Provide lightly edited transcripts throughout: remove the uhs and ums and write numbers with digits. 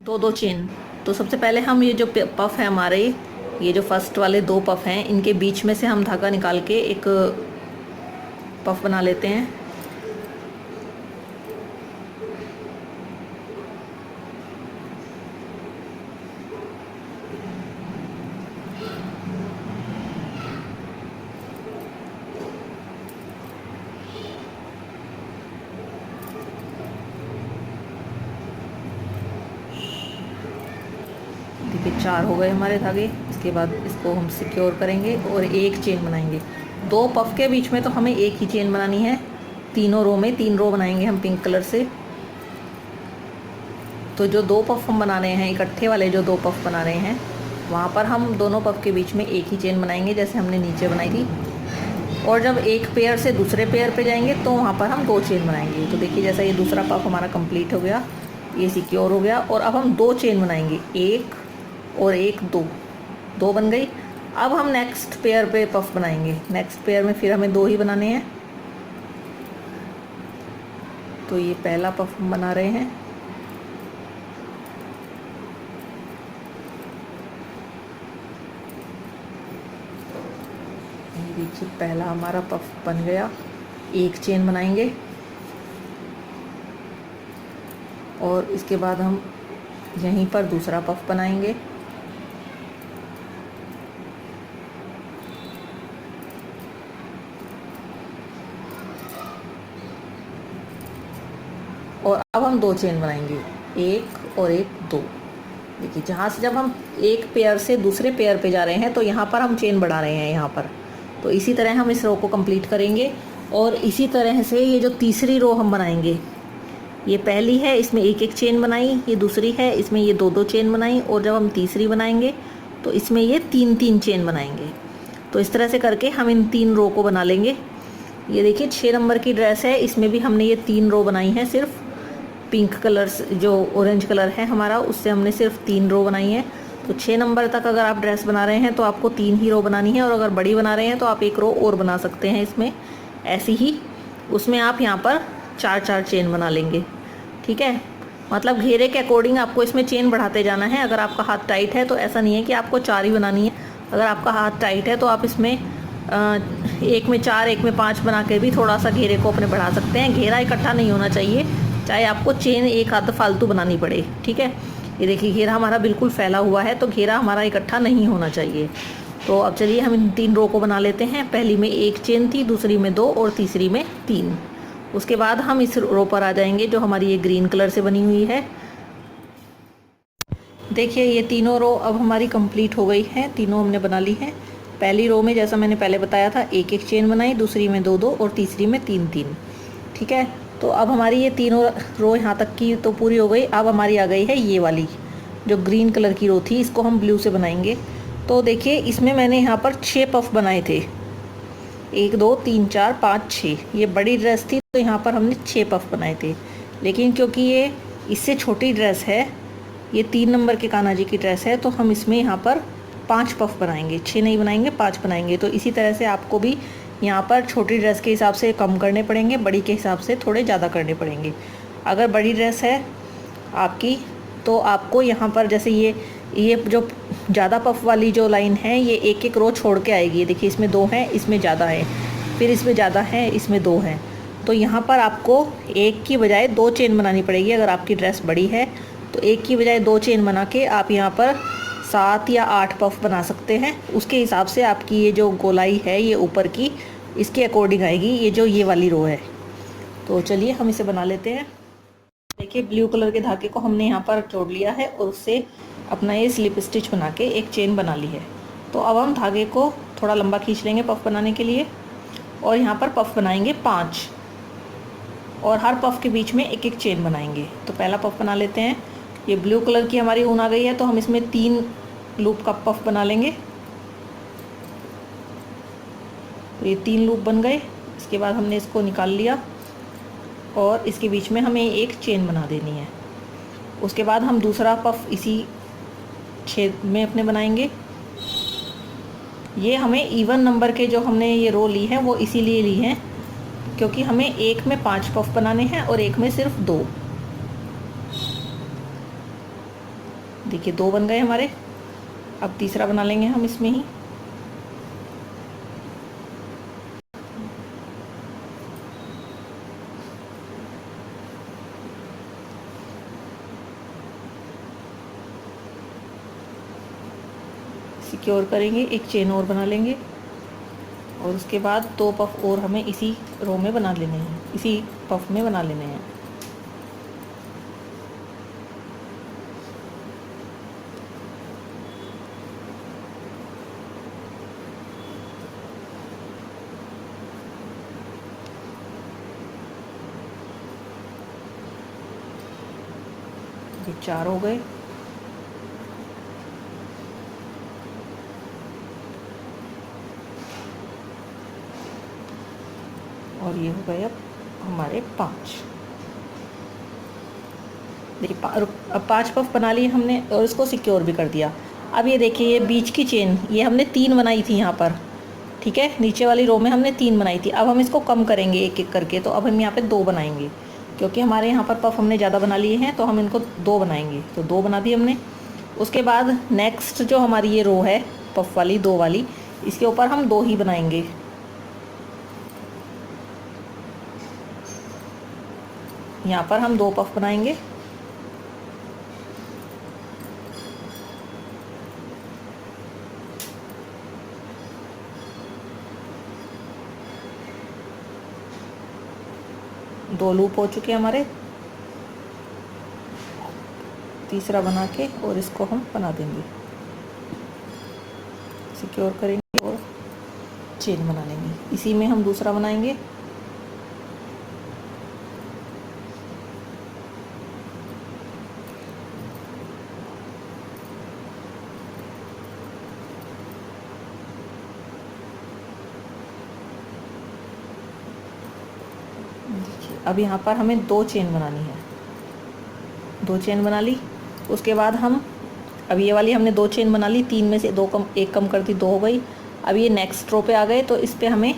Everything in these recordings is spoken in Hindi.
दो दो चेन। तो सबसे पहले हम ये जो पफ है हमारे, ये जो फर्स्ट वाले दो पफ हैं, इनके बीच में से हम धागा निकाल के एक पफ बना लेते हैं। देखिए 4 हो गए हमारे धागे। इसके बाद इसको हम सिक्योर करेंगे और एक चेन बनाएंगे। दो पफ के बीच में तो हमें एक ही चेन बनानी है। तीनों रो में 3 रो बनाएंगे हम पिंक कलर से। तो जो दो पफ हम बना रहे हैं, इकट्ठे वाले जो दो पफ बना रहे हैं, वहाँ पर हम दोनों पफ के बीच में एक ही चेन बनाएंगे जैसे हमने नीचे बनाई थी। और जब एक पेयर से दूसरे पेयर पे जाएंगे तो वहाँ पर हम 2 चेन बनाएंगे। तो देखिए जैसा ये दूसरा पफ हमारा कंप्लीट हो गया, ये सिक्योर हो गया। और अब हम 2 चेन बनाएंगे, एक और एक, 2 बन गई। अब हम नेक्स्ट पेयर पे पफ बनाएंगे। नेक्स्ट पेयर में फिर हमें 2 ही बनाने हैं। तो ये पहला पफ हम बना रहे हैं। देखिए पहला हमारा पफ बन गया। एक चेन बनाएंगे और इसके बाद हम यहीं पर दूसरा पफ बनाएंगे। और अब हम 2 चेन बनाएंगे, एक और एक, 2। देखिए जहाँ से जब हम एक पेयर से दूसरे पेयर पे जा रहे हैं तो यहाँ पर हम चेन बढ़ा रहे हैं यहाँ पर। तो इसी तरह हम इस रो को कंप्लीट करेंगे। और इसी तरह से ये जो तीसरी रो हम बनाएंगे, ये पहली है, इसमें एक एक चेन बनाई। ये दूसरी है, इसमें ये 2 2 चेन बनाई। और जब हम तीसरी बनाएंगे तो इसमें ये 3 3 चेन बनाएंगे। तो इस तरह से करके हम इन 3 रो को बना लेंगे। ये देखिए 6 नंबर की ड्रेस है, इसमें भी हमने ये 3 रो बनाई हैं। सिर्फ पिंक कलर जो ऑरेंज कलर है हमारा, उससे हमने सिर्फ 3 रो बनाई है। तो 6 नंबर तक अगर आप ड्रेस बना रहे हैं तो आपको 3 ही रो बनानी है। और अगर बड़ी बना रहे हैं तो आप 1 रो और बना सकते हैं इसमें ऐसे ही। उसमें आप यहाँ पर 4 4 चेन बना लेंगे, ठीक है। मतलब घेरे के अकॉर्डिंग आपको इसमें चेन बढ़ाते जाना है। अगर आपका हाथ टाइट है तो ऐसा नहीं है कि आपको 4 ही बनानी है। अगर आपका हाथ टाइट है तो आप इसमें एक में 4, एक में 5 बना के भी थोड़ा सा घेरे को अपने बढ़ा सकते हैं। घेरा इकट्ठा नहीं होना चाहिए, चाहे आपको चेन एक आध फालतू बनानी पड़े, ठीक है। ये देखिए घेरा हमारा बिल्कुल फैला हुआ है, तो घेरा हमारा इकट्ठा नहीं होना चाहिए। तो अब चलिए हम इन 3 रो को बना लेते हैं। पहली में 1 चेन थी, दूसरी में 2 और तीसरी में 3। उसके बाद हम इस रो पर आ जाएंगे जो हमारी ये ग्रीन कलर से बनी हुई है। देखिए ये तीनों रो अब हमारी कंप्लीट हो गई हैं, तीनों हमने बना ली हैं। पहली रो में जैसा मैंने पहले बताया था 1 1 चेन बनाई, दूसरी में 2 2 और तीसरी में 3 3, ठीक है। तो अब हमारी ये तीनों रो यहाँ तक की तो पूरी हो गई। अब हमारी आ गई है ये वाली जो ग्रीन कलर की रो थी, इसको हम ब्लू से बनाएंगे। तो देखिए इसमें मैंने यहाँ पर 6 पफ बनाए थे, 1 2 3 4 5 6। ये बड़ी ड्रेस थी तो यहाँ पर हमने 6 पफ बनाए थे। लेकिन क्योंकि ये इससे छोटी ड्रेस है, ये 3 नंबर के कान्हा जी की ड्रेस है, तो हम इसमें यहाँ पर 5 पफ बनाएंगे। 6 नहीं बनाएंगे, 5 बनाएंगे। तो इसी तरह से आपको भी यहाँ पर छोटी ड्रेस के हिसाब से कम करने पड़ेंगे, बड़ी के हिसाब से थोड़े ज़्यादा करने पड़ेंगे। अगर बड़ी ड्रेस है आपकी तो आपको यहाँ पर जैसे ये जो ज़्यादा पफ वाली जो लाइन है, ये 1 1 रो छोड़ के आएगी। देखिए इसमें 2 हैं, इसमें ज़्यादा है, फिर इसमें ज़्यादा है, इसमें 2 हैं। तो यहाँ पर आपको 1 की बजाय 2 चेन बनानी पड़ेगी। अगर आपकी ड्रेस बड़ी है तो 1 की बजाय 2 चेन बना के आप यहाँ पर 7 या 8 पफ बना सकते हैं। उसके हिसाब से आपकी ये जो गोलाई है ये ऊपर की, इसके अकॉर्डिंग आएगी ये जो ये वाली रो है। तो चलिए हम इसे बना लेते हैं। देखिए ब्लू कलर के धागे को हमने यहाँ पर जोड़ लिया है और उससे अपना ये स्लिप स्टिच बना के एक चेन बना ली है। तो अब हम धागे को थोड़ा लंबा खींच लेंगे पफ बनाने के लिए, और यहाँ पर पफ बनाएंगे 5, और हर पफ के बीच में 1 1 चेन बनाएंगे। तो पहला पफ बना लेते हैं। ये ब्लू कलर की हमारी ऊन आ गई है तो हम इसमें 3 लूप का पफ बना लेंगे। तो ये 3 लूप बन गए। इसके बाद हमने इसको निकाल लिया और इसके बीच में हमें एक चेन बना देनी है। उसके बाद हम दूसरा पफ इसी छेद में अपने बनाएंगे। ये हमें इवन नंबर के जो हमने ये रो ली है वो इसीलिए ली हैं क्योंकि हमें एक में 5 पफ बनाने हैं और एक में सिर्फ 2। देखिए 2 बन गए हमारे। अब तीसरा बना लेंगे हम इसमें ही। सिक्योर करेंगे, एक चेन और बना लेंगे और उसके बाद 2 पफ और हमें इसी रो में बना लेने हैं, इसी पफ में बना लेने हैं। ये 4 हो गए। और ये हो गए अब हमारे 5। देखिए अब 5 पफ बना लिए हमने और इसको सिक्योर भी कर दिया। अब ये देखिए ये बीच की चेन ये हमने 3 बनाई थी यहाँ पर, ठीक है, नीचे वाली रो में हमने 3 बनाई थी। अब हम इसको कम करेंगे एक एक करके, तो अब हम यहाँ पे 2 बनाएंगे क्योंकि हमारे यहाँ पर पफ हमने ज़्यादा बना लिए हैं, तो हम इनको 2 बनाएंगे। तो 2 बना दिए हमने। उसके बाद नेक्स्ट जो हमारी ये रो है पफ वाली 2 वाली, इसके ऊपर हम 2 ही बनाएंगे। यहाँ पर हम 2 पफ बनाएंगे। दो लूप हो चुके हमारे। तीसरा बना के और इसको हम बना देंगे, सिक्योर करेंगे और चेन बना लेंगे। इसी में हम दूसरा बनाएंगे। देखिए अब यहाँ पर हमें 2 चेन बनानी है। 2 चेन बना ली। उसके बाद हम अब ये वाली हमने 2 चेन बना ली, 3 में से 2 कम, 1 कम कर दी, 2 हो गई। अब ये नेक्स्ट रो पे आ गए, तो इस पे हमें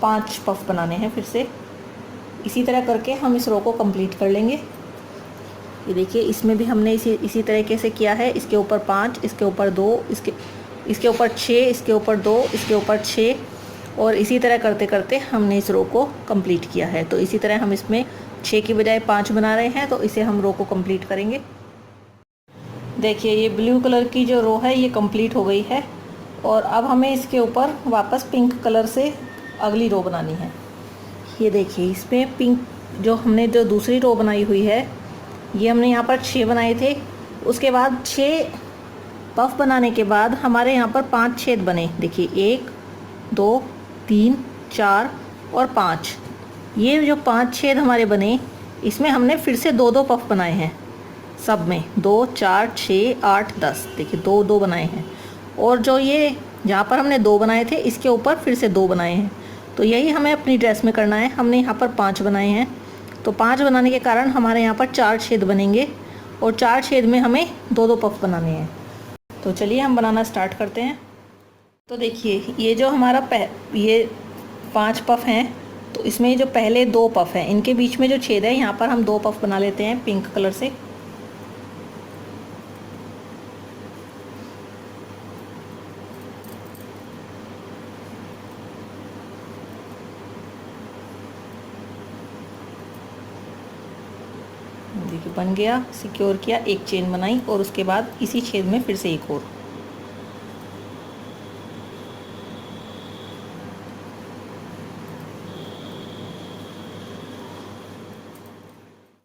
5 पफ बनाने हैं फिर से। इसी तरह करके हम इस रो को कंप्लीट कर लेंगे। ये देखिए इसमें भी हमने इसी तरीके से किया है। इसके ऊपर 5, इसके ऊपर 2, इसके ऊपर 6, इसके ऊपर 2, इसके ऊपर 6, और इसी तरह करते करते हमने इस रो को कंप्लीट किया है। तो इसी तरह हम इसमें 6 की बजाय 5 बना रहे हैं, तो इसे हम रो को कंप्लीट करेंगे। देखिए ये ब्लू कलर की जो रो है ये कंप्लीट हो गई है, और अब हमें इसके ऊपर वापस पिंक कलर से अगली रो बनानी है। ये देखिए इसमें पिंक जो दूसरी रो बनाई हुई है, ये हमने यहाँ पर 6 बनाए थे। उसके बाद 6 पफ बनाने के बाद हमारे यहाँ पर 5 छेद बने। देखिए 1 2 3 4 और 5। ये जो 5 छेद हमारे बने, इसमें हमने फिर से 2-2 पफ बनाए हैं। सब में 2 4 6 8 10, देखिए 2-2 बनाए हैं। और जो ये जहाँ पर हमने 2 बनाए थे, इसके ऊपर फिर से 2 बनाए हैं। तो यही हमें अपनी ड्रेस में करना है। हमने यहाँ पर 5 बनाए हैं, तो 5 बनाने के कारण हमारे यहाँ पर 4 छेद बनेंगे, और 4 छेद में हमें 2-2 पफ बनाने हैं। तो चलिए हम बनाना स्टार्ट करते हैं। तो देखिए ये जो हमारा ये 5 पफ हैं, तो इसमें जो पहले 2 पफ हैं, इनके बीच में जो छेद है, यहाँ पर हम 2 पफ बना लेते हैं पिंक कलर से। देखिए बन गया, सिक्योर किया, एक चेन बनाई, और उसके बाद इसी छेद में फिर से एक और।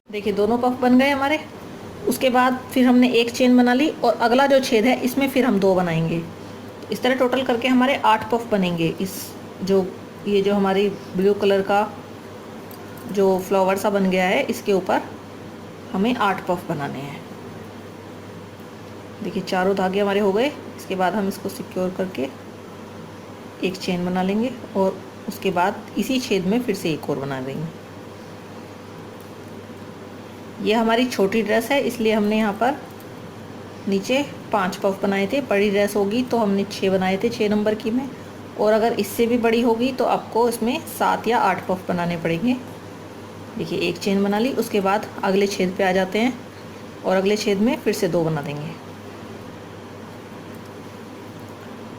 देखिए दोनों पफ बन गए हमारे। उसके बाद फिर हमने एक चेन बना ली, और अगला जो छेद है इसमें फिर हम 2 बनाएंगे। इस तरह टोटल करके हमारे 8 पफ बनेंगे। ये जो हमारी ब्लू कलर का जो फ्लावर सा बन गया है, इसके ऊपर हमें 8 पफ बनाने हैं। देखिए चारों धागे हमारे हो गए। इसके बाद हम इसको सिक्योर करके एक चेन बना लेंगे, और उसके बाद इसी छेद में फिर से एक और बना देंगे। ये हमारी छोटी ड्रेस है, इसलिए हमने यहाँ पर नीचे 5 पफ बनाए थे। बड़ी ड्रेस होगी तो हमने 6 बनाए थे, 6 नंबर की में, और अगर इससे भी बड़ी होगी तो आपको इसमें 7 या 8 पफ बनाने पड़ेंगे। देखिए एक चेन बना ली। उसके बाद अगले छेद पे आ जाते हैं, और अगले छेद में फिर से 2 बना देंगे।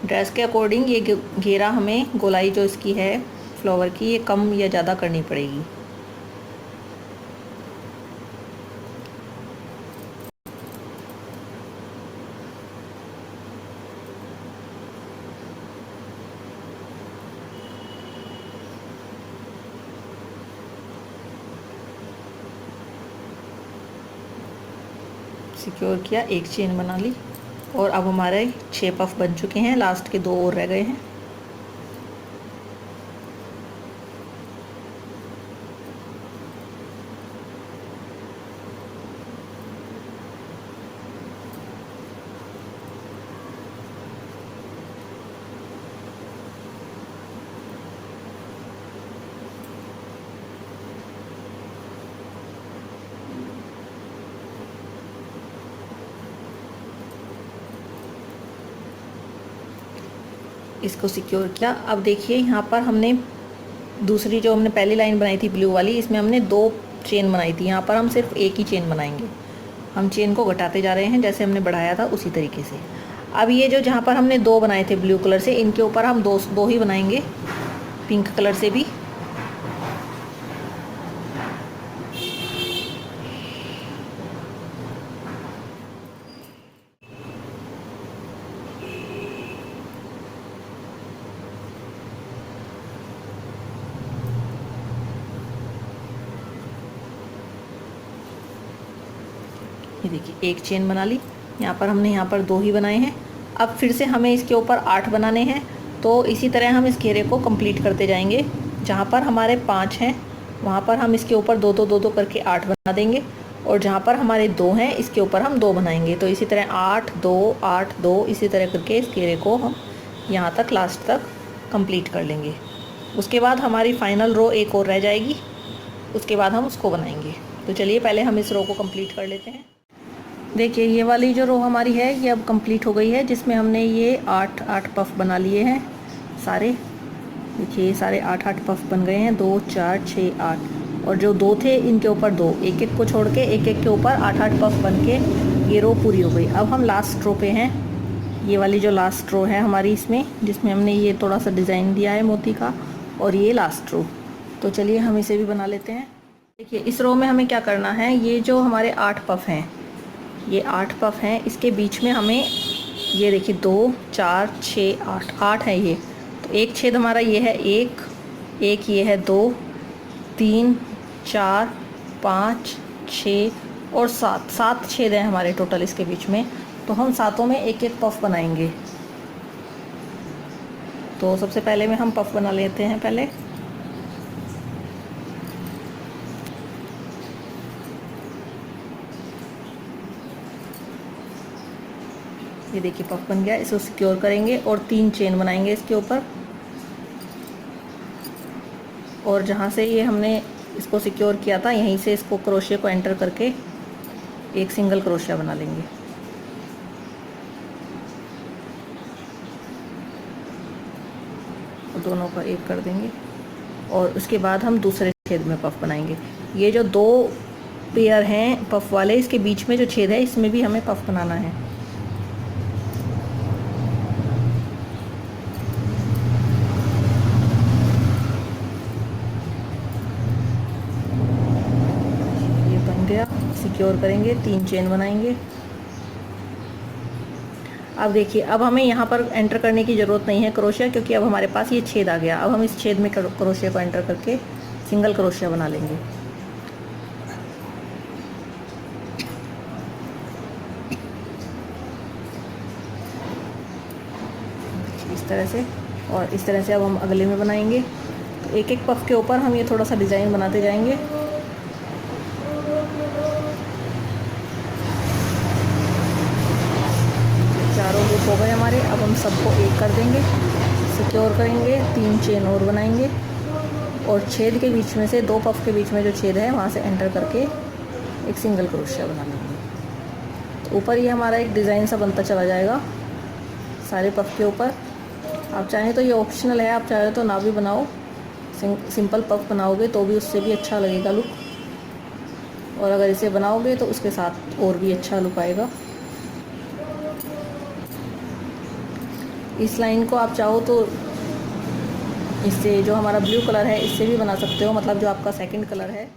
ड्रेस के अकॉर्डिंग ये घेरा हमें गोलाई जो इसकी है फ्लावर की, ये कम या ज़्यादा करनी पड़ेगी। सिक्योर किया, एक चेन बना ली और अब हमारे 6 पफ बन चुके हैं, लास्ट के 2 और रह गए हैं। इसको सिक्योर किया। अब देखिए यहाँ पर हमने दूसरी जो हमने पहली लाइन बनाई थी ब्लू वाली, इसमें हमने 2 चेन बनाई थी। यहाँ पर हम सिर्फ एक ही चेन बनाएंगे। हम चेन को घटाते जा रहे हैं जैसे हमने बढ़ाया था उसी तरीके से। अब ये जो जहाँ पर हमने 2 बनाए थे ब्लू कलर से, इनके ऊपर हम दो ही बनाएंगे पिंक कलर से भी। ये देखिए एक चेन बना ली। यहाँ पर हमने यहाँ पर 2 ही बनाए हैं। अब फिर से हमें इसके ऊपर 8 बनाने हैं। तो इसी तरह हम इस घेरे को कंप्लीट करते जाएंगे। जहाँ पर हमारे 5 हैं वहाँ पर हम इसके ऊपर 2 करके 8 बना देंगे, और जहाँ पर हमारे 2 हैं इसके ऊपर हम 2 बनाएंगे। तो इसी तरह 8 2 8 2 इसी तरह करके इस घेरे को हम यहाँ तक लास्ट तक कंप्लीट कर लेंगे। उसके बाद हमारी फाइनल रो एक और रह जाएगी, उसके बाद हम उसको बनाएंगे। तो चलिए पहले हम इस रो को कंप्लीट कर लेते हैं। देखिए ये वाली जो रो हमारी है ये अब कंप्लीट हो गई है, जिसमें हमने ये 8 पफ बना लिए हैं सारे। देखिए ये सारे 8 पफ बन गए हैं, 2 4 6 8, और जो 2 थे इनके ऊपर 2, एक एक को छोड़ के एक एक के ऊपर 8 पफ बन के ये रो पूरी हो गई। अब हम लास्ट रो पे हैं। ये वाली जो लास्ट रो है हमारी इसमें, जिसमें हमने ये थोड़ा सा डिज़ाइन दिया है मोती का, और ये लास्ट रो। तो चलिए हम इसे भी बना लेते हैं। देखिए इस रो में हमें क्या करना है, ये जो हमारे 8 पफ हैं, ये 8 पफ हैं, इसके बीच में हमें ये देखिए 2 4 6 8 है ये। तो एक छेद हमारा ये है, एक ये है 2 3 4 5 6 और 7 छेद हैं हमारे टोटल इसके बीच में। तो हम सातों में एक एक पफ बनाएंगे। तो सबसे पहले में हम पफ बना लेते हैं पहले। ये देखिए पफ बन गया, इसको सिक्योर करेंगे और 3 चेन बनाएंगे इसके ऊपर। और जहाँ से ये हमने इसको सिक्योर किया था यहीं से इसको क्रोशिया को एंटर करके एक सिंगल क्रोशिया बना लेंगे। दोनों का एक कर देंगे और उसके बाद हम दूसरे छेद में पफ बनाएंगे। ये जो 2 पेयर हैं पफ वाले, इसके बीच में जो छेद है इसमें भी हमें पफ बनाना है। ये बन गया, सिक्योर करेंगे, 3 चेन बनाएंगे। अब देखिए अब हमें यहाँ पर एंटर करने की ज़रूरत नहीं है क्रोशिया, क्योंकि अब हमारे पास ये छेद आ गया। अब हम इस छेद में क्रोशिया को एंटर करके सिंगल क्रोशिया बना लेंगे इस तरह से। और इस तरह से अब हम अगले में बनाएंगे। तो एक एक पफ के ऊपर हम ये थोड़ा सा डिज़ाइन बनाते जाएंगे। चारों लूप हो गए हमारे। अब हम सबको एक कर देंगे, सिक्योर करेंगे, 3 चेन और बनाएंगे और छेद के बीच में से 2 पफ के बीच में जो छेद है वहाँ से एंटर करके एक सिंगल क्रोशिया बना लेंगे। तो ऊपर ये हमारा एक डिज़ाइन सा बनता चला जाएगा सारे पफ के ऊपर। आप चाहें तो ये ऑप्शनल है, आप चाहें तो ना भी बनाओ, सिंपल पफ बनाओगे तो भी उससे भी अच्छा लगेगा लुक। और अगर इसे बनाओगे तो उसके साथ और भी अच्छा लुक आएगा। इस लाइन को आप चाहो तो इससे जो हमारा ब्लू कलर है इससे भी बना सकते हो, मतलब जो आपका सेकंड कलर है